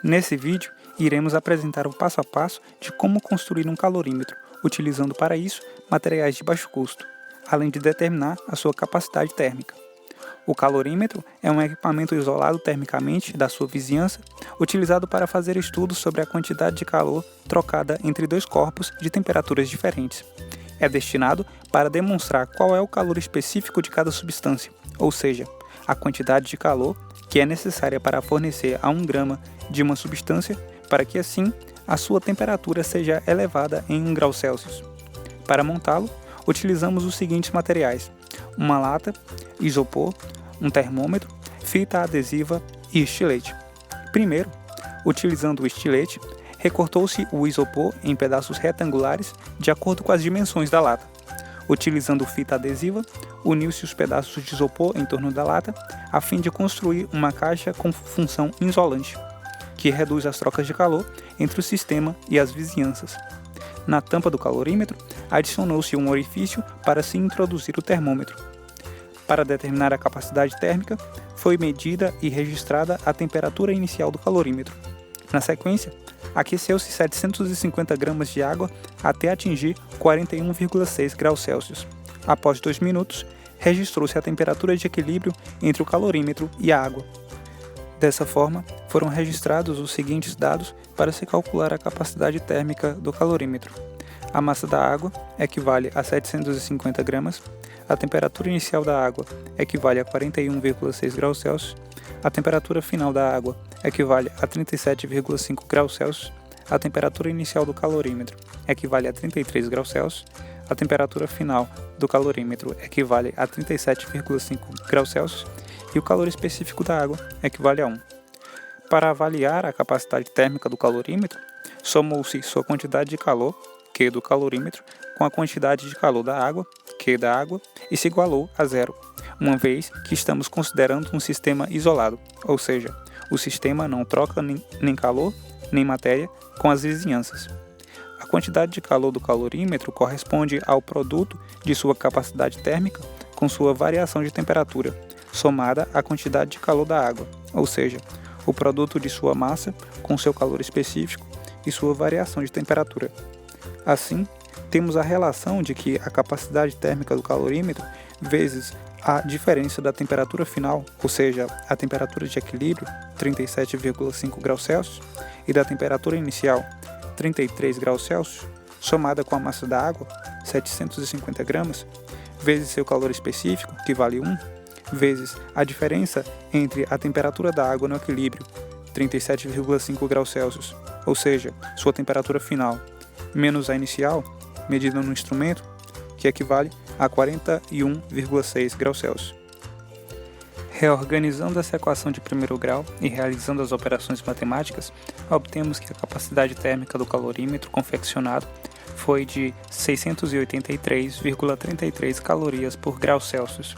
Nesse vídeo, iremos apresentar o passo a passo de como construir um calorímetro, utilizando para isso materiais de baixo custo, além de determinar a sua capacidade térmica. O calorímetro é um equipamento isolado termicamente da sua vizinhança, utilizado para fazer estudos sobre a quantidade de calor trocada entre dois corpos de temperaturas diferentes. É destinado para demonstrar qual é o calor específico de cada substância, ou seja, a quantidade de calor que é necessária para fornecer a 1 grama de uma substância para que assim a sua temperatura seja elevada em 1 grau Celsius. Para montá-lo, utilizamos os seguintes materiais: uma lata, isopor, um termômetro, fita adesiva e estilete. Primeiro, utilizando o estilete, recortou-se o isopor em pedaços retangulares de acordo com as dimensões da lata. Utilizando fita adesiva, uniu-se os pedaços de isopor em torno da lata, a fim de construir uma caixa com função isolante, que reduz as trocas de calor entre o sistema e as vizinhanças. Na tampa do calorímetro, adicionou-se um orifício para se introduzir o termômetro. Para determinar a capacidade térmica, foi medida e registrada a temperatura inicial do calorímetro. Na sequência, aqueceu-se 750 gramas de água até atingir 41,6 graus Celsius. Após 2 minutos, registrou-se a temperatura de equilíbrio entre o calorímetro e a água. Dessa forma, foram registrados os seguintes dados para se calcular a capacidade térmica do calorímetro. A massa da água equivale a 750 gramas, a temperatura inicial da água equivale a 41,6 graus Celsius, a temperatura final da água equivale a 37,5 graus Celsius, a temperatura inicial do calorímetro equivale a 33 graus Celsius, a temperatura final do calorímetro equivale a 37,5 graus Celsius e o calor específico da água equivale a 1. Para avaliar a capacidade térmica do calorímetro, somou-se sua quantidade de calor, Q do calorímetro, com a quantidade de calor da água, Q da água, e se igualou a zero, uma vez que estamos considerando um sistema isolado, ou seja, o sistema não troca nem calor nem matéria com as vizinhanças. A quantidade de calor do calorímetro corresponde ao produto de sua capacidade térmica com sua variação de temperatura, somada à quantidade de calor da água, ou seja, o produto de sua massa com seu calor específico e sua variação de temperatura. Assim, temos a relação de que a capacidade térmica do calorímetro vezes a diferença da temperatura final, ou seja, a temperatura de equilíbrio, 37,5 graus Celsius, e da temperatura inicial, 33 graus Celsius, somada com a massa da água, 750 gramas, vezes seu calor específico, que vale 1, vezes a diferença entre a temperatura da água no equilíbrio, 37,5 graus Celsius, ou seja, sua temperatura final, menos a inicial, medida no instrumento, que equivale a 41,6 graus Celsius. Reorganizando essa equação de primeiro grau e realizando as operações matemáticas, obtemos que a capacidade térmica do calorímetro confeccionado foi de 683,33 calorias por grau Celsius.